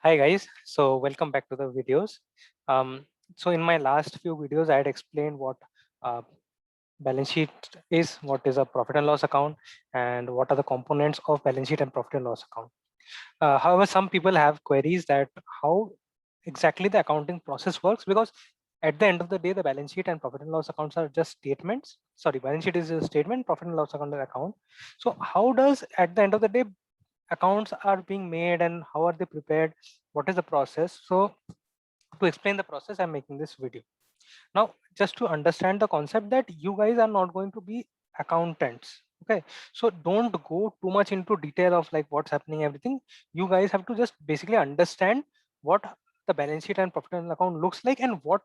Hi guys, so welcome back to the videos. Um, so in my last few videos, I had explained what uh, balance sheet is, what is a profit and loss account, and what are the components of balance sheet and profit and loss account. However, some people have queries that how exactly the accounting process works, because at the end of the day, the balance sheet and profit and loss accounts are just statements. Sorry, balance sheet is a statement, profit and loss account is account. So how does at the end of the day accounts are being made and how are they prepared? What is the process? So to explain the process, I'm making this video. Now, just to understand the concept that you guys are not going to be accountants. Okay, so don't go too much into detail of like what's happening, everything. You guys have to just basically understand what the balance sheet and profit and loss account looks like and what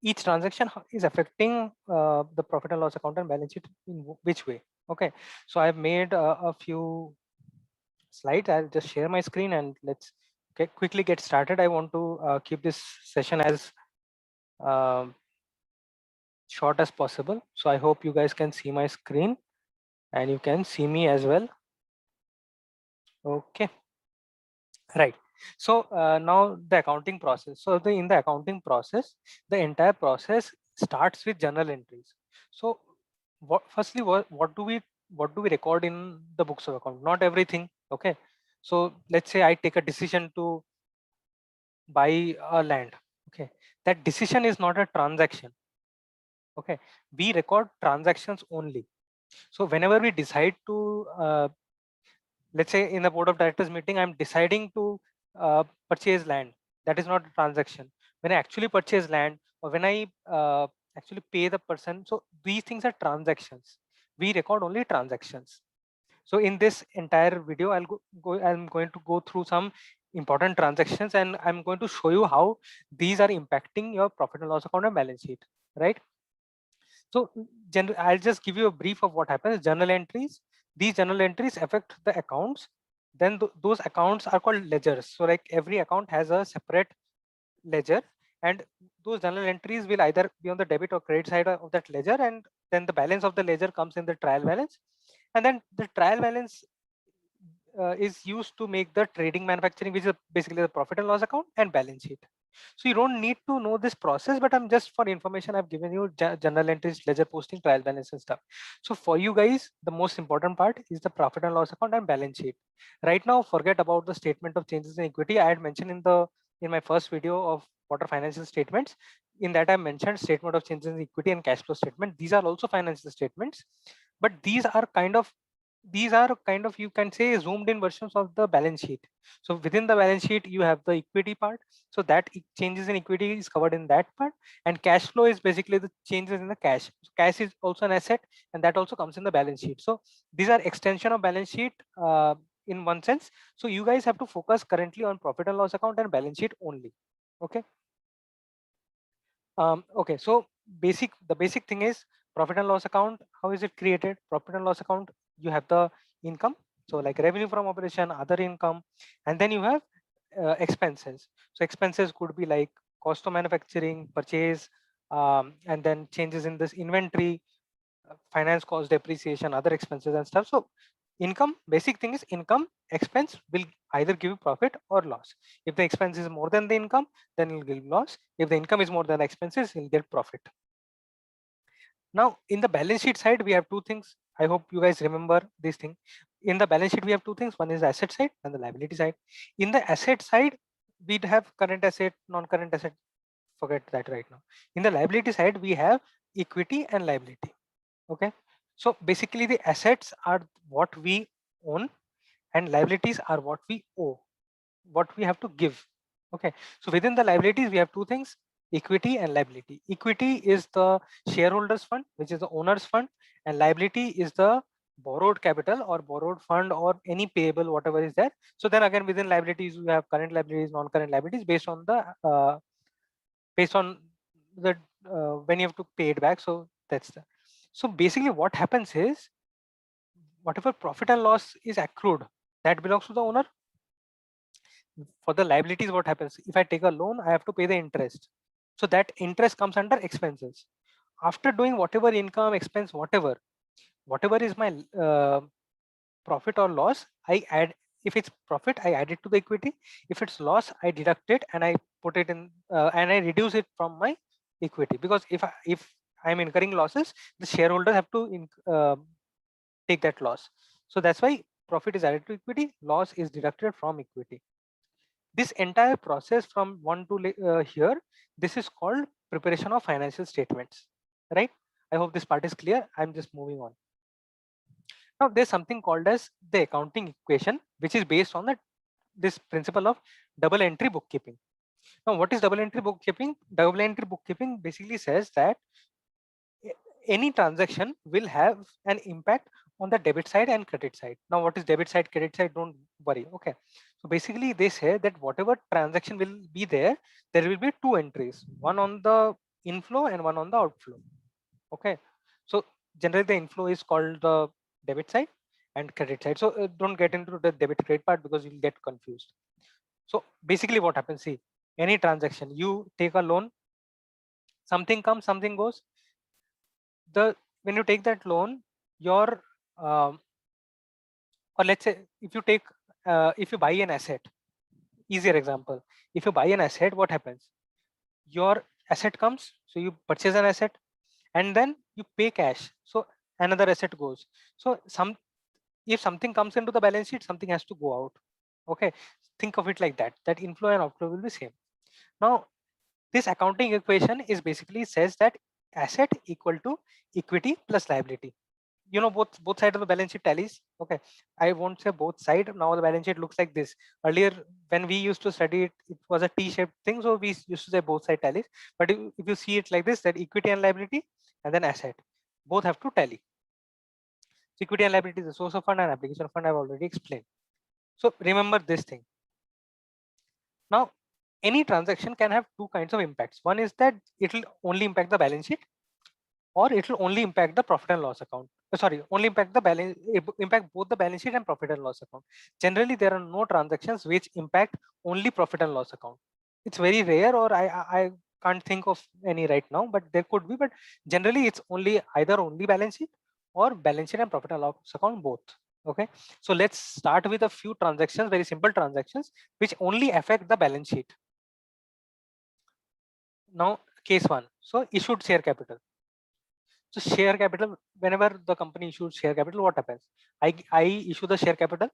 each transaction is affecting the profit and loss account and balance sheet in which way. Okay, so I've made a few slides. I'll just share my screen and let's quickly get started. I want to keep this session as um, short as possible. So I hope you guys can see my screen and you can see me as well. Okay, right. So now the accounting process. So in the accounting process, the entire process starts with journal entries. So firstly, what do we record in the books of account? Not everything. Okay. So let's say I take a decision to buy a land. Okay, that decision is not a transaction. Okay, we record transactions only. So whenever we decide to let's say in the board of directors meeting, I'm deciding to purchase land. That is not a transaction. When I actually purchase land or when I actually pay the person, so these things are transactions. We record only transactions. So in this entire video, I'm going to go through some important transactions and I'm going to show you how these are impacting your profit and loss account and balance sheet, right? So I'll just give you a brief of what happens. Journal entries. These journal entries affect the accounts. Then those accounts are called ledgers. So like every account has a separate ledger, and those journal entries will either be on the debit or credit side of that ledger, and then the balance of the ledger comes in the trial balance, and then the trial balance is used to make the trading manufacturing, which is basically the profit and loss account and balance sheet. So you don't need to know this process, but I'm just for information, I've given you journal entries, ledger posting, trial balance and stuff. So for you guys, the most important part is the profit and loss account and balance sheet. Right now, forget about the statement of changes in equity. I had mentioned in my first video of quarter financial statements. In that, I mentioned statement of changes in equity and cash flow statement. These are also financial statements, but these are kind of, you can say, zoomed in versions of the balance sheet. So within the balance sheet you have the equity part, so that changes in equity is covered in that part, and cash flow is basically the changes in the cash. So cash is also an asset and that also comes in the balance sheet. So these are extension of balance sheet in one sense. So you guys have to focus currently on profit and loss account and balance sheet only. Okay. Okay, so the basic thing is profit and loss account. How is it created? Profit and loss account, you have the income, so like revenue from operation, other income, and then you have expenses. So expenses could be like cost of manufacturing, purchase, and then changes in this inventory, finance cost, depreciation, other expenses and stuff. So income, basic thing is income. Expense will either give you profit or loss. If the expense is more than the income, then you'll give loss. If the income is more than expenses, you'll get profit. Now in the balance sheet side, we have two things. I hope you guys remember this thing. In the balance sheet, we have two things. One is the asset side and the liability side. In the asset side, we'd have current asset, non-current asset. Forget that right now. In the liability side, we have equity and liability. Okay, so basically the assets are what we own and liabilities are what we owe, what we have to give. Okay, so within the liabilities we have two things, equity and liability. Equity is the shareholders fund, which is the owner's fund, and liability is the borrowed capital or borrowed fund or any payable, whatever is there. So then again, within liabilities we have current liabilities, non-current liabilities, based on the when you have to pay it back. So that's the, so basically what happens is whatever profit and loss is accrued, that belongs to the owner. For the liabilities, what happens? If I take a loan, I have to pay the interest. So that interest comes under expenses. After doing whatever income, expense, whatever is my profit or loss, I add if it's profit, I add it to the equity. If it's loss, I deduct it and I put it in and I reduce it from my equity, because if I'm incurring losses, the shareholders have to take that loss. So that's why profit is added to equity, loss is deducted from equity. This entire process from one to here, this is called preparation of financial statements, right? I hope this part is clear. I'm just moving on. Now there's something called as the accounting equation, which is based on this principle of double entry bookkeeping. Now what is double entry bookkeeping? Double entry bookkeeping basically says that any transaction will have an impact on the debit side and credit side. Now what is debit side, credit side, don't worry. Okay, so basically they say that whatever transaction will be there will be two entries, one on the inflow and one on the outflow. Okay, so generally the inflow is called the debit side and credit side. So don't get into the debit credit part because you'll get confused. So basically what happens, see, any transaction, you take a loan, something comes, something goes. When you take that loan, your or let's say if you take if you buy an asset, easier example, if you buy an asset, what happens? Your asset comes, so you purchase an asset and then you pay cash, so another asset goes. So if something comes into the balance sheet, something has to go out. Okay, think of it like that inflow and outflow will be same. Now this accounting equation is basically says that asset equal to equity plus liability. You know, both sides of the balance sheet tallies. Okay, I won't say both side. Now the balance sheet looks like this. Earlier when we used to study it, it was a T-shaped thing, so we used to say both side tallies. But if you see it like this, that equity and liability and then asset, both have to tally. So equity and liability is the source of fund and application fund, I've already explained. So remember this thing. Now any transaction can have two kinds of impacts. One is that it will only impact the balance sheet, or it will only impact the profit and loss account. Sorry, only impact the balance, impact both the balance sheet and profit and loss account. Generally, there are no transactions which impact only profit and loss account. It's very rare, or I can't think of any right now, but there could be. But generally, it's only either only balance sheet or balance sheet and profit and loss account both. Okay, so let's start with a few transactions, very simple transactions, which only affect the balance sheet. Now, case one. So issued share capital. So share capital, whenever the company issues share capital, what happens? I issue the share capital.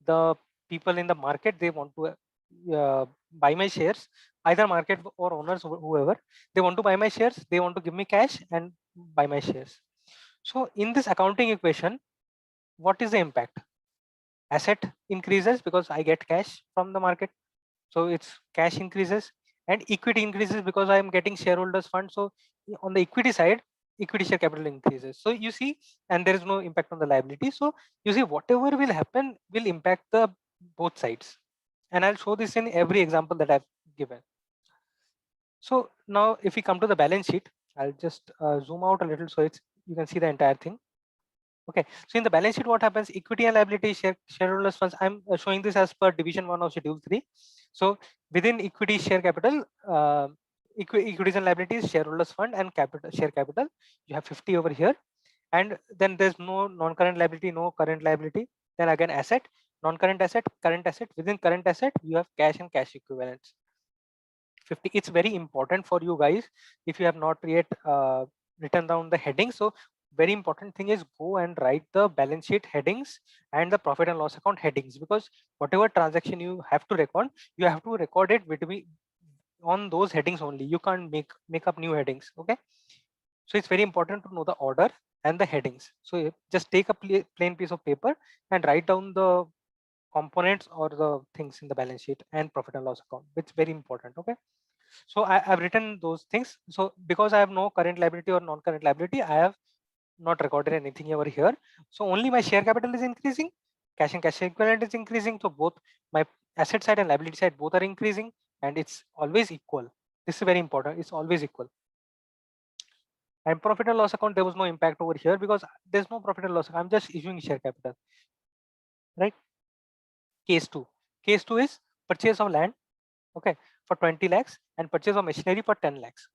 The people in the market, they want to buy my shares, either market or owners, whoever, they want to buy my shares, they want to give me cash and buy my shares. So in this accounting equation, what is the impact? Asset increases because I get cash from the market. So it's cash increases, and equity increases because I am getting shareholders fund. So on the equity side, equity share capital increases. So you see, and there is no impact on the liability. So you see, whatever will happen will impact the both sides. And I'll show this in every example that I've given. So now if we come to the balance sheet, I'll just zoom out a little so you can see the entire thing. Okay, so in the balance sheet, what happens? Equity and liability shareholders funds. I'm showing this as per division 1 of schedule 3. So within equity share capital, equities and liabilities, shareholders fund and capital share capital, you have 50 over here. And then there's no non-current liability, no current liability. Then again asset, non-current asset, current asset. Within current asset, you have cash and cash equivalents. 50. It's very important for you guys if you have not yet written down the headings. So very important thing is go and write the balance sheet headings and the profit and loss account headings, because whatever transaction you have to record, you have to record it between on those headings only. You can't make up new headings. Okay, so it's very important to know the order and the headings. So just take a plain piece of paper and write down the components or the things in the balance sheet and profit and loss account, which is very important. Okay, so I've written those things. So because I have no current liability or non-current liability, I have not recorded anything over here. So only my share capital is increasing, cash and cash equivalent is increasing. So both my asset side and liability side both are increasing, and it's always equal. This is very important. It's always equal. And profit and loss account, there was no impact over here because there's no profit and loss. I'm just issuing share capital, right? Case 2. Case 2 is purchase of land, okay, for 20 lakhs and purchase of machinery for 10 lakhs.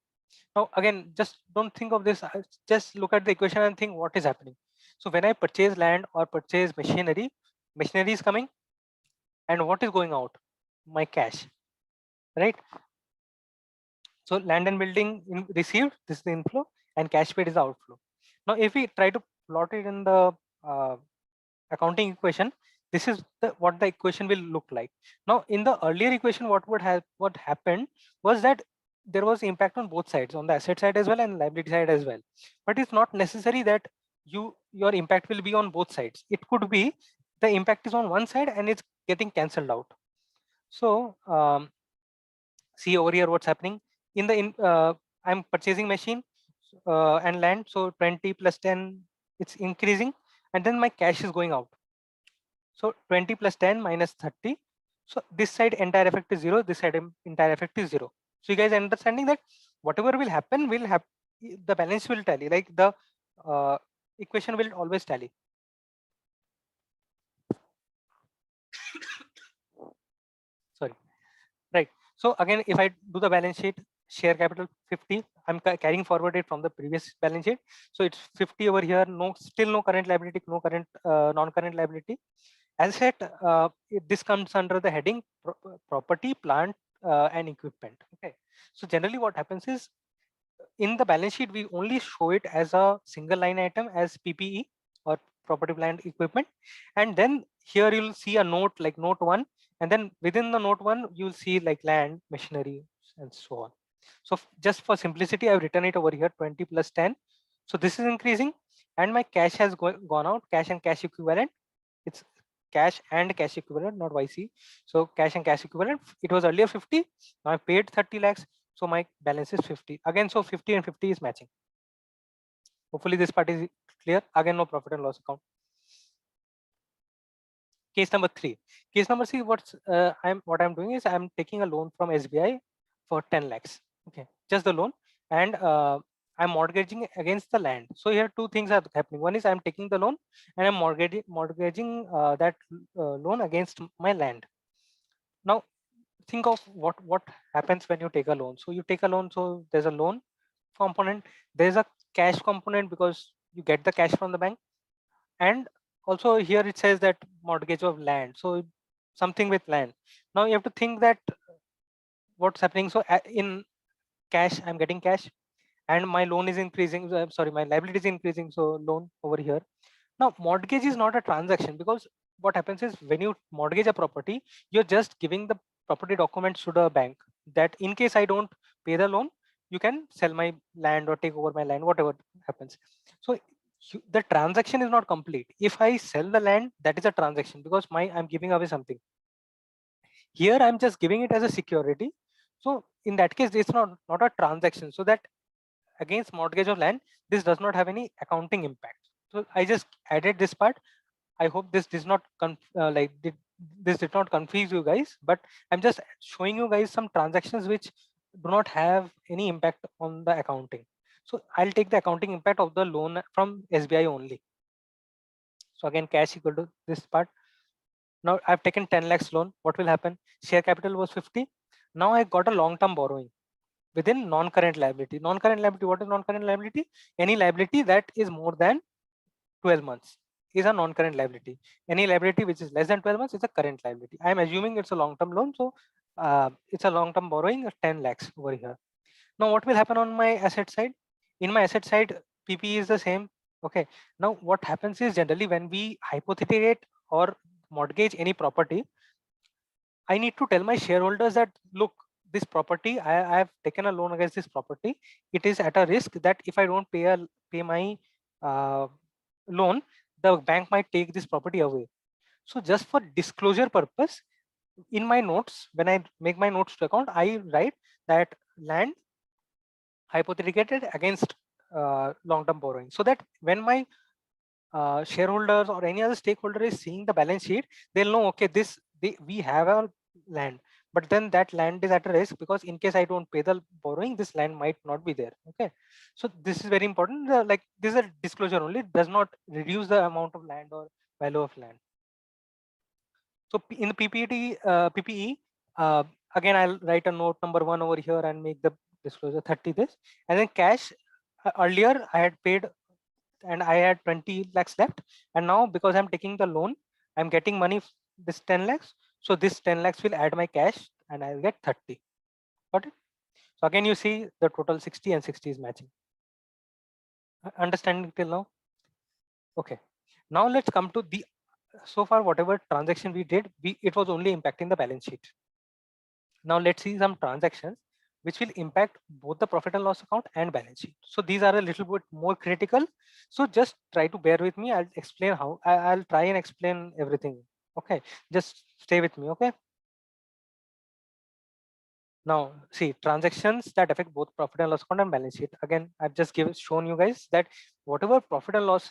Now again, just don't think of this, just look at the equation and think what is happening. So when I purchase land or purchase machinery, machinery is coming, and what is going out? My cash, right? So land and building received, this is the inflow, and cash paid is the outflow. Now, if we try to plot it in the accounting equation, this is what the equation will look like. Now, in the earlier equation, what happened was that there was impact on both sides, on the asset side as well and liability side as well. But it's not necessary that your impact will be on both sides. It could be the impact is on one side and it's getting cancelled out. So see over here what's happening in the I'm purchasing machine and land, so 20 plus 10, it's increasing, and then my cash is going out. So 20 plus 10 minus 30. So this side entire effect is 0, this side entire effect is 0. So you guys are understanding that whatever will happen will have the balance will tally, like the equation will always tally. Sorry, right. So again, if I do the balance sheet, share capital 50, I'm carrying forward it from the previous balance sheet. So it's 50 over here, still no current liability, no current non-current liability. As said, this comes under the heading property, plant, and equipment. Okay. So generally what happens is in the balance sheet, we only show it as a single line item as PPE or property, plant, equipment. And then here you'll see a note like note 1. And then within the note 1, you'll see like land, machinery, and so on. So just for simplicity, I've written it over here 20 plus 10. So this is increasing and my cash has gone out, cash and cash equivalent. It's cash and cash equivalent, not YC. So cash and cash equivalent, it was earlier 50. Now I paid 30 lakhs. So my balance is 50 again. So 50 and 50 is matching. Hopefully this part is clear. Again, no profit and loss account. Case number 3. Case number 3. What I'm doing is I'm taking a loan from SBI for 10 lakhs. Okay, just the loan, and I'm mortgaging against the land. So here two things are happening. One is I'm taking the loan and I'm mortgaging that loan against my land. Now think of what happens when you take a loan. So you take a loan, so there's a loan component, there's a cash component because you get the cash from the bank, and also here it says that mortgage of land, so something with land. Now you have to think that what's happening. So in cash, I'm getting cash and my loan is increasing, sorry, my liability is increasing, so loan over here. Now mortgage is not a transaction, because what happens is when you mortgage a property, you're just giving the property documents to the bank that in case I don't pay the loan, you can sell my land or take over my land, whatever happens. So the transaction is not complete. If I sell the land, that is a transaction because I'm giving away something. Here I'm just giving it as a security. So in that case, it's not a transaction. So that against mortgage of land, this does not have any accounting impact. So I just added this part. I hope this does not this did not confuse you guys, but I'm just showing you guys some transactions which do not have any impact on the accounting. So I'll take the accounting impact of the loan from SBI only. So again, cash equal to this part. Now I've taken 10 lakhs loan. What will happen? Share capital was 50. Now I got a long-term borrowing within non-current liability. Non-current liability, what is non-current liability? Any liability that is more than 12 months is a non-current liability. Any liability which is less than 12 months is a current liability. I'm assuming it's a long-term loan. So it's a long-term borrowing of 10 lakhs over here. Now what will happen on my asset side? In my asset side, PP is the same. Okay. Now what happens is generally when we hypothecate or mortgage any property, I need to tell my shareholders that, look, this property, I have taken a loan against this property. It is at a risk that if I don't pay my loan, the bank might take this property away. So just for disclosure purpose, in my notes, when I make my notes to account, I write that land hypothecated against long-term borrowing, so that when my shareholders or any other stakeholder is seeing the balance sheet, they'll know, okay, we have a land, but then that land is at a risk because in case I don't pay the borrowing, this land might not be there. Okay, so this is very important. Like this is a disclosure only, it does not reduce the amount of land or value of land. So in the PPE, again, I'll write a note number 1 over here and make the disclosure 30 this, and then cash. Earlier I had paid and I had 20 lakhs left, and now because I'm taking the loan, I'm getting money this 10 lakhs. So this 10 lakhs will add my cash and I'll get 30. Got it? So again, you see the total 60 and 60 is matching. Understanding till now? Okay. Now let's come to the, so far whatever transaction we did, it was only impacting the balance sheet. Now let's see some transactions which will impact both the profit and loss account and balance sheet. So these are a little bit more critical. So just try to bear with me. I'll explain how, I'll try and explain everything. Okay, just stay with me. Okay. Now see, transactions that affect both profit and loss account and balance sheet. Again, I've just shown you guys that whatever profit and loss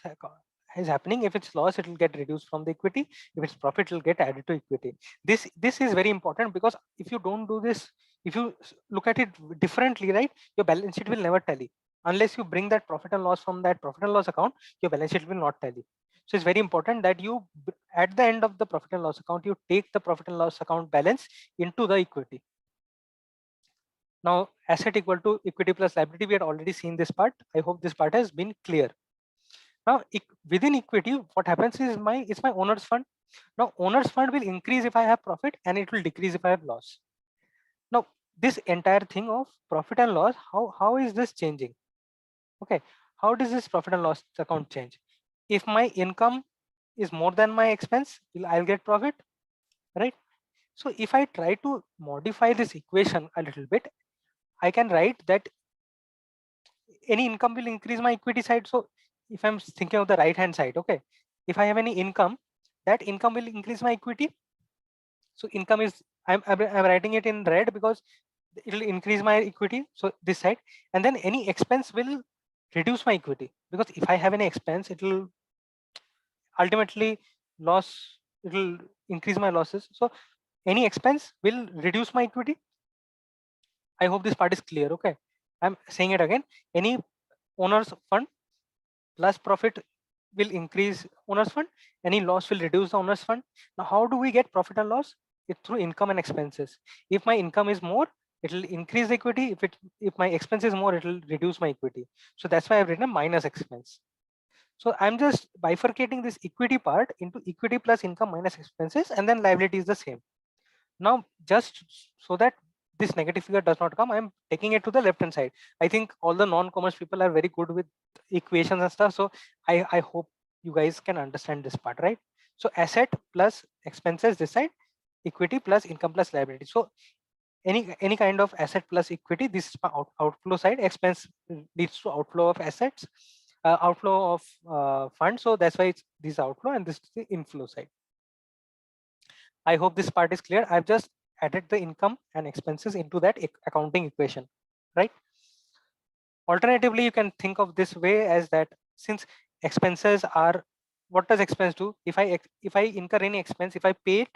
is happening, if it's loss, it will get reduced from the equity. If it's profit, it will get added to equity. This is very important, because if you don't do this, if you look at it differently, right, your balance sheet will never tally. Unless you bring that profit and loss from that profit and loss account, your balance sheet will not tally. So it's very important that you, at the end of the profit and loss account, you take the profit and loss account balance into the equity. Now, asset equal to equity plus liability, we had already seen this part. I hope this part has been clear. Now, within equity, what happens is it's my owner's fund. Now, owner's fund will increase if I have profit, and it will decrease if I have loss. Now, this entire thing of profit and loss, how is this changing? Okay, how does this profit and loss account change? If my income is more than my expense, I'll get profit, right? So if I try to modify this equation a little bit, I can write that any income will increase my equity side. So if I'm thinking of the right hand side, okay, if I have any income, that income will increase my equity. So income is, I'm writing it in red because it will increase my equity. So this side, and then any expense will reduce my equity, because if I have any expense, it will ultimately loss, it will increase my losses. So any expense will reduce my equity. I hope this part is clear. Okay, I'm saying it again. Any owner's fund plus profit will increase owner's fund. Any loss will reduce the owner's fund. Now, how do we get profit and loss? It's through income and expenses. If my income is more, it will increase the equity. If my expense is more, it will reduce my equity. So that's why I've written a minus expense. So I'm just bifurcating this equity part into equity plus income minus expenses, and then liability is the same. Now, just so that this negative figure does not come, I'm taking it to the left hand side. I think all the non-commerce people are very good with equations and stuff. So I hope you guys can understand this part, right? So asset plus expenses this side, equity plus income plus liability. So any kind of asset plus equity, this is my outflow side. Expense leads to outflow of assets, outflow of funds. So that's why it's this outflow, and this is the inflow side. I hope this part is clear. I've just added the income and expenses into that accounting equation, right? Alternatively, you can think of this way as that, since expenses are, what does expense do? If I incur any expense, if I pay it,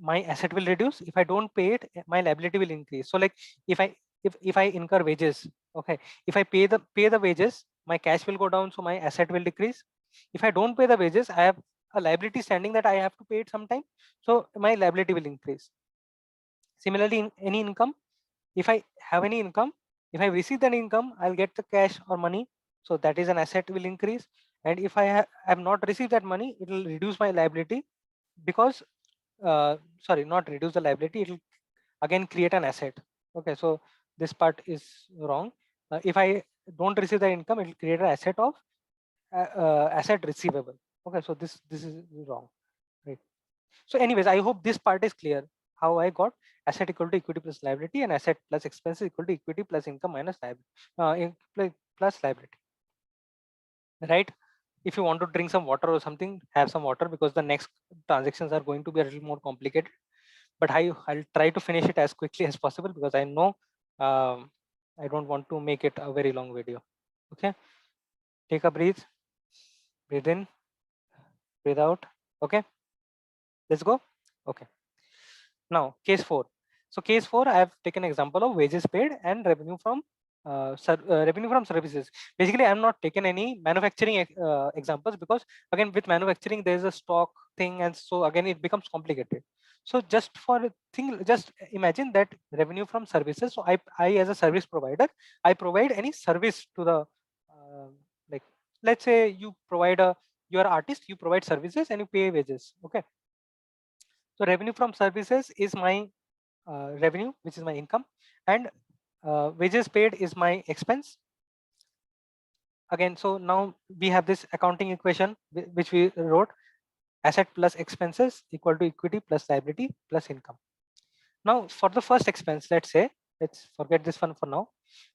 my asset will reduce. If I don't pay it, my liability will increase. So like if I incur wages, okay, if I pay the wages, my cash will go down, so my asset will decrease. If I don't pay the wages, I have a liability standing that I have to pay it sometime, so my liability will increase. Similarly, in any income, if I have any income, if I receive that income, I'll get the cash or money, so that is an asset will increase. And if I have not received that money, it will reduce my liability, because sorry, not reduce the liability, it will again create an asset. Okay, so this part is wrong. If I don't receive the income, it will create an asset of asset receivable. Okay, so this is wrong, right? So anyways, I hope this part is clear, how I got asset equal to equity plus liability, and asset plus expenses equal to equity plus income minus liability, plus liability, right? If you want to drink some water or something, have some water, because the next transactions are going to be a little more complicated. But I'll try to finish it as quickly as possible, because I know I don't want to make it a very long video. Okay, take a breathe in, breathe out. Okay, let's go. Okay, now case 4. So case 4, I have taken example of wages paid and revenue from revenue from services. Basically, I'm not taken any manufacturing examples, because again, with manufacturing there is a stock thing, and so again it becomes complicated. So just for a thing, just imagine that revenue from services. So I as a service provider, I provide any service to the like, let's say you provide you are an artist, you provide services and you pay wages. Okay, So revenue from services is my revenue, which is my income, and wages paid is my expense. Again, so now we have this accounting equation which we wrote: asset plus expenses equal to equity plus liability plus income. Now for the first expense, let's forget this one for now.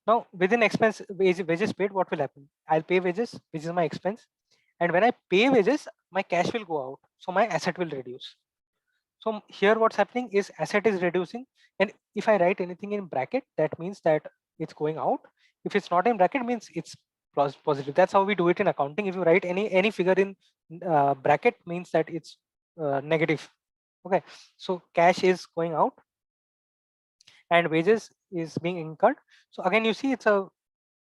Now within expense wages paid, what will happen? I'll pay wages, which is my expense, and when I pay wages, my cash will go out, so my asset will reduce. So here what's happening is asset is reducing, and if I write anything in bracket, that means that it's going out. If it's not in bracket, means it's positive. That's how we do it in accounting. If you write any figure in bracket, means that it's negative. Okay, so cash is going out and wages is being incurred. So again, you see it's a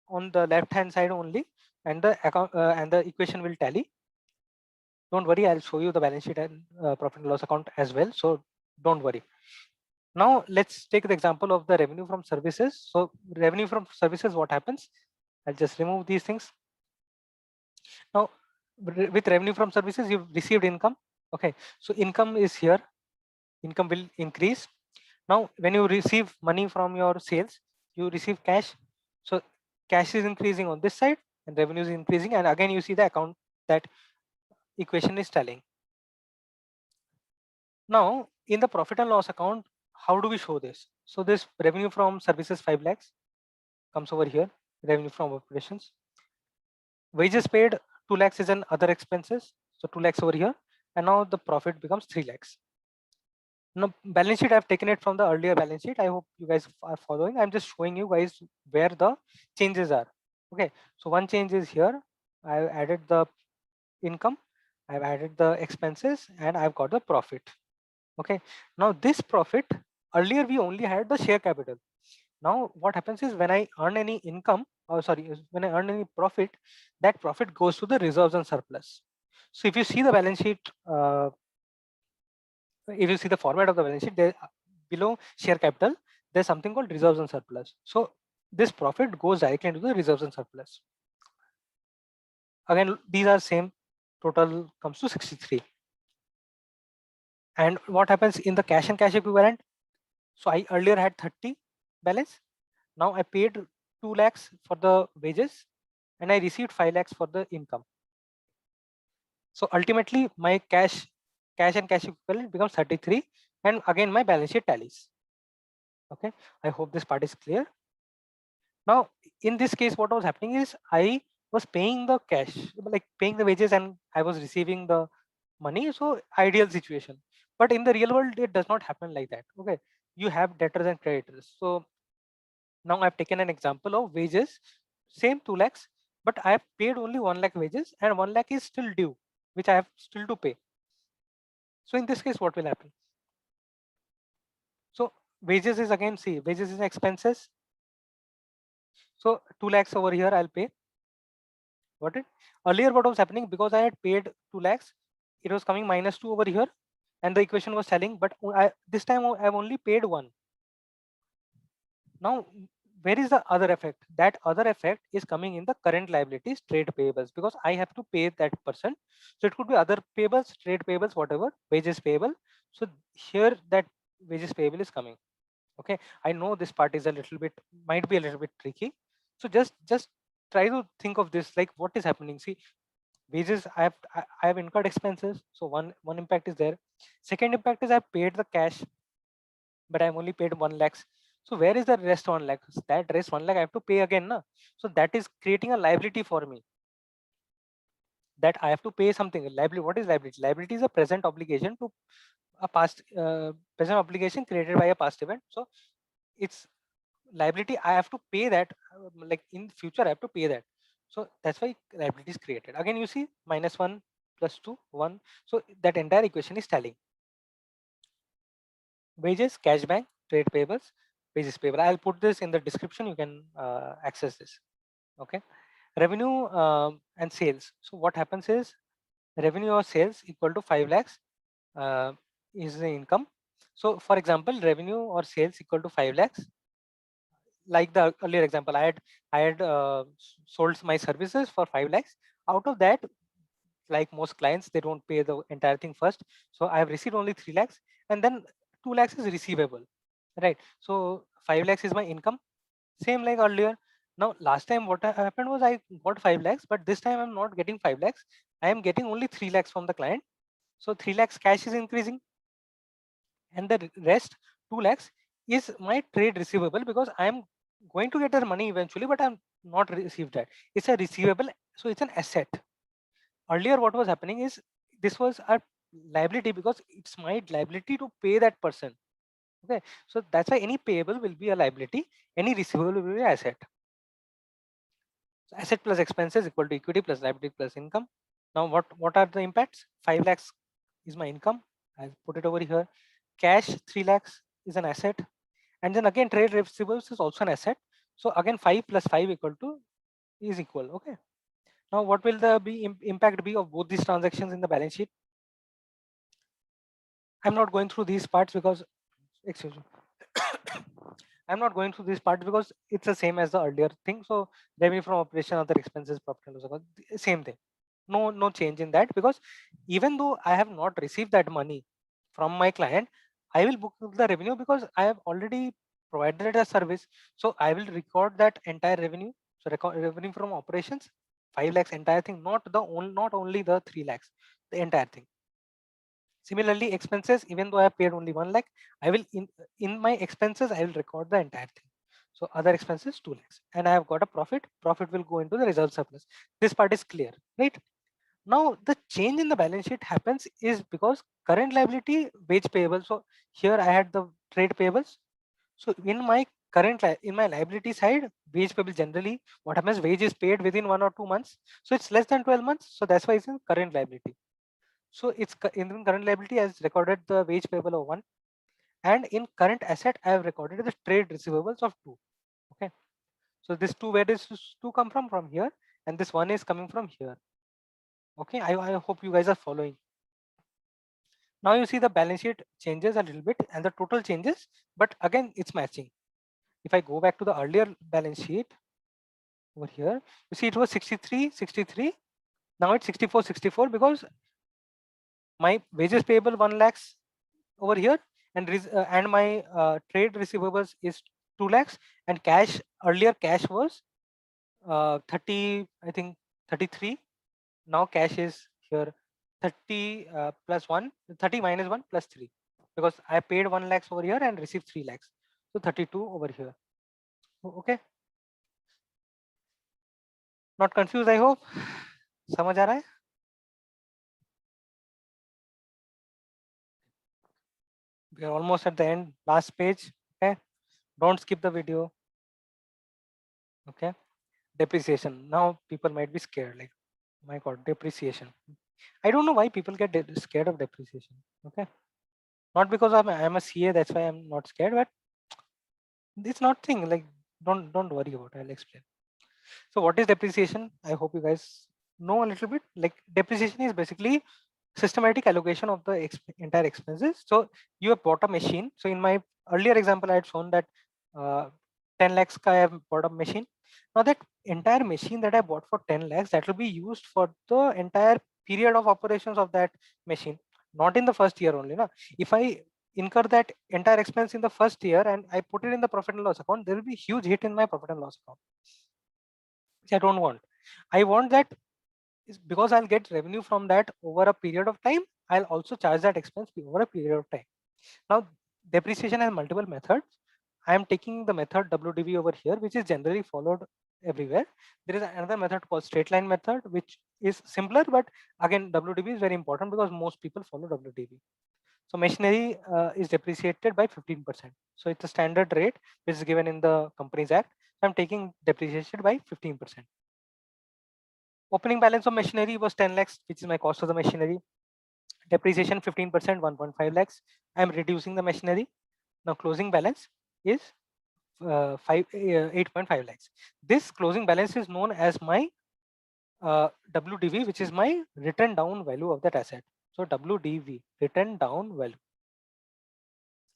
on the left hand side only, and the account and the equation will tally. Don't worry, I'll show you the balance sheet and profit and loss account as well, so don't worry. Now let's take the example of the revenue from services. So revenue from services, what happens? I'll just remove these things. Now with revenue from services, you've received income. Okay, so income is here. Income will increase. Now when you receive money from your sales, you receive cash. So cash is increasing on this side and revenue is increasing, and again you see the account, that equation is telling. Now in the profit and loss account, how do we show this? So this revenue from services 5 lakhs comes over here, revenue from operations. Wages paid 2 lakhs is an other expenses, so 2 lakhs over here, and now the profit becomes 3 lakhs. Now balance sheet, I've taken it from the earlier balance sheet. I hope you guys are following. I'm just showing you guys where the changes are. Okay, so one change is here. I've added the income, I've added the expenses, and I've got the profit. Okay, now this profit, earlier we only had the share capital. Now what happens is when I earn any income, or sorry, when I earn any profit, that profit goes to the reserves and surplus. So if you see the balance sheet, if you see the format of the balance sheet, there below share capital, there's something called reserves and surplus. So this profit goes directly into the reserves and surplus. Again, these are same, total comes to 63. And what happens in the cash and cash equivalent? So I earlier had 30 balance. Now I paid 2 lakhs for the wages and I received 5 lakhs for the income. So ultimately my cash and cash equivalent becomes 33, and again my balance sheet tallies. Okay, I hope this part is clear. Now in this case, what was happening is I was paying the cash, like paying the wages, and I was receiving the money. So ideal situation. But in the real world, it does not happen like that. Okay, you have debtors and creditors. So now I've taken an example of wages, same 2 lakhs, but I have paid only 1 lakh wages and 1 lakh is still due, which I have still to pay. So in this case, what will happen? So wages is, again, see, wages is expenses. So 2 lakhs over here I'll pay. Got it? Earlier what was happening, because I had paid 2 lakhs, it was coming -2 over here, and the equation was telling, but this time I've only paid 1. Now where is the other effect? That other effect is coming in the current liabilities, trade payables, because I have to pay that person. So it could be other payables, trade payables, whatever, wages payable. So here that wages payable is coming. Okay, I know this part is a little bit, might be a little bit tricky. So just try to think of this, like what is happening. See, wages, I have incurred expenses. So one impact is there. Second impact is I paid the cash, but I'm only paid 1 lakhs. So where is the rest 1 lakh? That rest 1 lakh I have to pay again, na? So that is creating a liability for me, that I have to pay something. Liability. What is liability? Liability is a present obligation to a past present obligation created by a past event. So it's liability. I have to pay that. Like in future, I have to pay that. So that's why liability is created. Again, you see -1 +2 1. So that entire equation is telling. Wages, cash bank, trade payables, wages payable. I'll put this in the description. You can access this. Okay. Revenue and sales. So what happens is revenue or sales equal to 5 lakhs is the income. So for example, revenue or sales equal to 5 lakhs. Like the earlier example, I had sold my services for 5 lakhs. Out of that, like most clients, they don't pay the entire thing first. So I have received only 3 lakhs, and then 2 lakhs is receivable, right? So 5 lakhs is my income, same like earlier. Now last time what happened was I got 5 lakhs, but this time I'm not getting 5 lakhs. I am getting only 3 lakhs from the client. So 3 lakhs cash is increasing, and the rest 2 lakhs is my trade receivable, because I am going to get the money eventually, but I'm not received that. It's a receivable, so it's an asset. Earlier what was happening is this was a liability, because it's my liability to pay that person. Okay, so that's why any payable will be a liability, any receivable will be an asset. So asset plus expenses equal to equity plus liability plus income. Now what are the impacts? 5 lakhs is my income, I'll put it over here. Cash 3 lakhs is an asset, and then again trade receivables is also an asset. So again 5 plus 5 equal to is equal. Okay, now what will the impact be of both these transactions in the balance sheet? I'm not going through these parts because, excuse me, I'm not going through these parts because it's the same as the earlier thing. So revenue from operation, other expenses, profit and loss account, same thing. No change in that, because even though I have not received that money from my client, I will book the revenue because I have already provided a service. So I will record that entire revenue. So record revenue from operations, 5 lakhs, entire thing, not only the 3 lakhs, the entire thing. Similarly, expenses, even though I have paid only 1 lakh, I will in my expenses, I will record the entire thing. So other expenses 2 lakhs, and I have got a profit. Profit will go into the reserve surplus. This part is clear, right? Now the change in the balance sheet happens is because current liability, wage payable. So here I had the trade payables. So in my in my liability side, wage payable, generally what happens, wage is paid within 1 or 2 months. So it's less than 12 months. So that's why it's in current liability. So it's in current liability as recorded the wage payable of 1, and in current asset I have recorded the trade receivables of 2. Okay, so this 2, where does this 2 come from here, and this 1 is coming from here. Okay, I hope you guys are following. Now you see the balance sheet changes a little bit and the total changes, but again it's matching. If I go back to the earlier balance sheet over here, you see it was 63, now it's 64, because my wages payable 1 lakhs over here, and my trade receivables is 2 lakhs, and cash, earlier cash was 30, I think 33. Now cash is here 30 plus 1, 30 minus 1 plus 3, because I paid 1 lakhs over here and received 3 lakhs. So 32 over here. Okay, not confused, I hope. समझ आ रहा है? We are almost at the end, last page. Okay, don't skip the video. Okay, depreciation. Now people might be scared, like, my god, depreciation. I don't know why people get scared of depreciation. Okay, not because I'm a CA, that's why I'm not scared, but it's not thing, like, don't worry about it. I'll explain. So what is depreciation? I hope you guys know a little bit. Like, depreciation is basically systematic allocation of the entire expenses. So you have bought a machine. So in my earlier example, I had shown that 10 lakhs I have bought a machine. Now that entire machine that I bought for 10 lakhs, that will be used for the entire period of operations of that machine, not in the first year only. No? If I incur that entire expense in the first year and I put it in the profit and loss account, there will be huge hit in my profit and loss account, which I don't want. I want that is because I'll get revenue from that over a period of time. I'll also charge that expense over a period of time. Now, depreciation has multiple methods. I am taking the method WDV over here, which is generally followed everywhere. There is another method called straight line method, which is simpler, but again, WDV is very important because most people follow WDV. So machinery is depreciated by 15%. So it's a standard rate which is given in the Companies Act. So I'm taking depreciation by 15%. Opening balance of machinery was 10 lakhs, which is my cost of the machinery. Depreciation 15%, 1.5 lakhs. I'm reducing the machinery. Now closing balance is 8.5 lakhs. This closing balance is known as my WDV, which is my written down value of that asset. So WDV, written down value.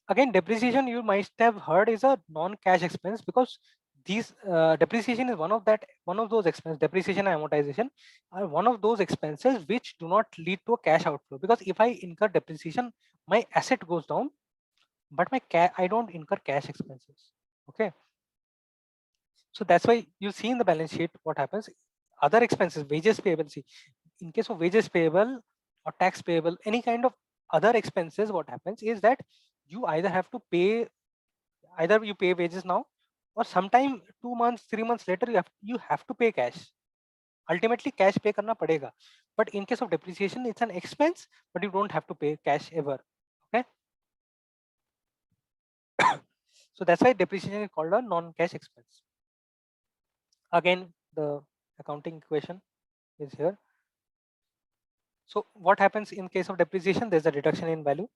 Again, depreciation you might have heard is a non-cash expense because these depreciation is one of those expenses. Depreciation and amortization are one of those expenses which do not lead to a cash outflow, because if I incur depreciation, my asset goes down, but I don't incur cash expenses. Okay, so that's why you see in the balance sheet what happens. Other expenses, wages payable. See, in case of wages payable or tax payable, any kind of other expenses, what happens is that you either have to pay, either you pay wages now, or sometime 2 months 3 months later you have to pay cash. Ultimately cash pay karna padega, but in case of depreciation it's an expense, but you don't have to pay cash ever. Okay, so that's why depreciation is called a non-cash expense. Again, the accounting equation is here. So what happens in case of depreciation? There's a reduction in value,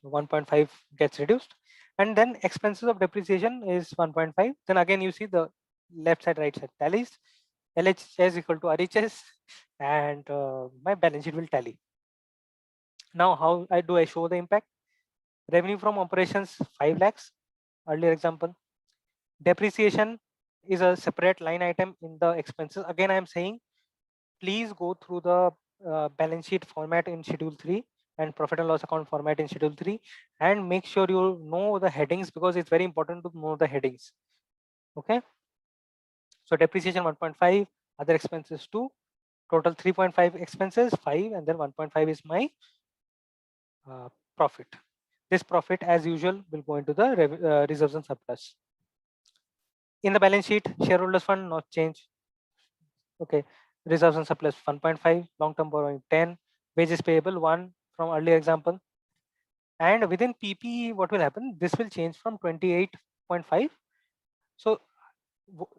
so 1.5 gets reduced, and then expenses of depreciation is 1.5. Then again you see the left side right side tallies. LHS is equal to RHS, and my balance sheet will tally. Now how do I show the impact? Revenue from operations 5 lakhs, earlier example. Depreciation is a separate line item in the expenses. Again I am saying, please go through the balance sheet format in schedule 3 and profit and loss account format in schedule 3, and make sure you know the headings, because it's very important to know the headings. Okay, so depreciation 1.5, other expenses 2, total 3.5, expenses 5, and then 1.5 is my profit. This profit as usual will go into the reserves and surplus. In the balance sheet, shareholders fund not change. Okay, reserves and surplus 1.5, long-term borrowing 10, wages payable 1 from earlier example. And within PPE, what will happen? This will change from 28.5. So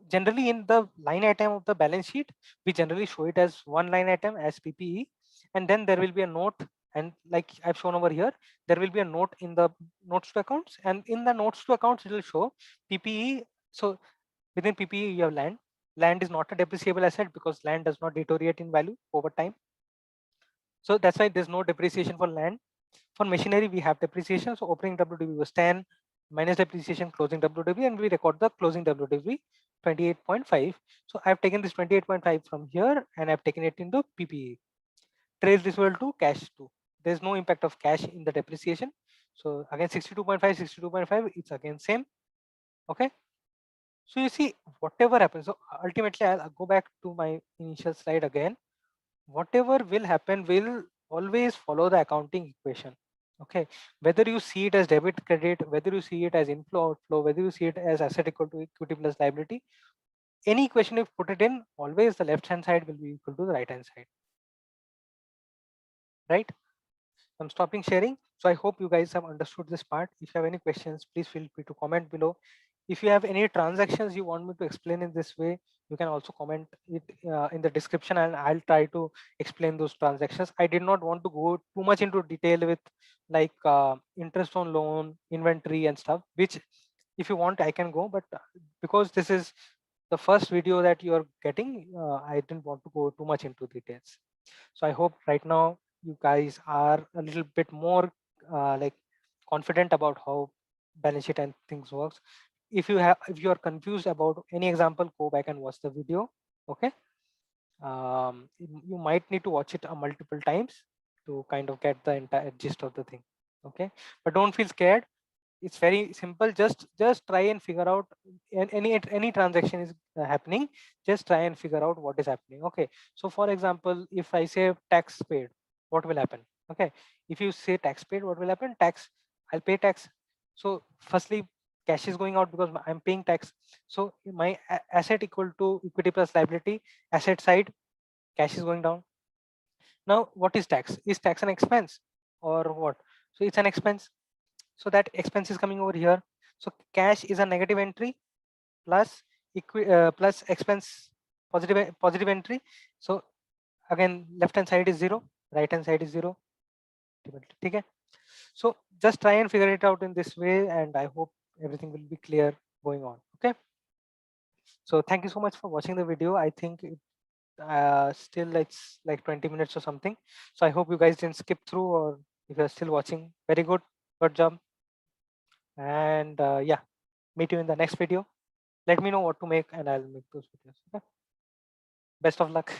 generally in the line item of the balance sheet, we generally show it as one line item as PPE, and then there will be a note, and like I've shown over here, there will be a note in the notes to accounts, and in the notes to accounts it will show PPE. So within PPE you have land. Land is not a depreciable asset because land does not deteriorate in value over time. So that's why there's no depreciation for land. For machinery, we have depreciation. So opening WDV was 10 minus depreciation, closing WDV, and we record the closing WDV 28.5. So I've taken this 28.5 from here and I've taken it into PPE. Trade receivable to cash too. There's no impact of cash in the depreciation. So again, 62.5, 62.5, it's again same. Okay. So you see, whatever happens. So ultimately, I'll go back to my initial slide again. Whatever will happen will always follow the accounting equation. Okay, whether you see it as debit credit, whether you see it as inflow outflow, whether you see it as asset equal to equity plus liability, any equation you put it in, always the left hand side will be equal to the right hand side, right? I'm stopping sharing. So I hope you guys have understood this part. If you have any questions, please feel free to comment below. If you have any transactions you want me to explain in this way, you can also comment it in the description, and I'll try to explain those transactions. I did not want to go too much into detail with like interest on loan, inventory and stuff, which if you want, I can go. But because this is the first video that you're getting, I didn't want to go too much into details. So I hope right now you guys are a little bit more like confident about how balance sheet and things works. If you are confused about any example, go back and watch the video. Okay, you might need to watch it multiple times to kind of get the entire gist of the thing. Okay, but don't feel scared. It's very simple. Just try and figure out any transaction is happening. Just try and figure out what is happening. Okay, so for example, if I say tax paid, what will happen? Okay, if you say tax paid, what will happen? Tax, I'll pay tax. So firstly, cash is going out because I'm paying tax. So my asset equal to equity plus liability, asset side, cash is going down. Now what is tax? Is tax an expense or what? So it's an expense. So that expense is coming over here. So cash is a negative entry plus plus expense positive entry. So again, left hand side is 0, right hand side is 0. Okay. So just try and figure it out in this way, and I hope everything will be clear going on. Okay. So thank you so much for watching the video. I think it, still it's like 20 minutes or something. So I hope you guys didn't skip through, or if you're still watching, very good job. And yeah, meet you in the next video. Let me know what to make and I'll make those videos. Okay. Best of luck.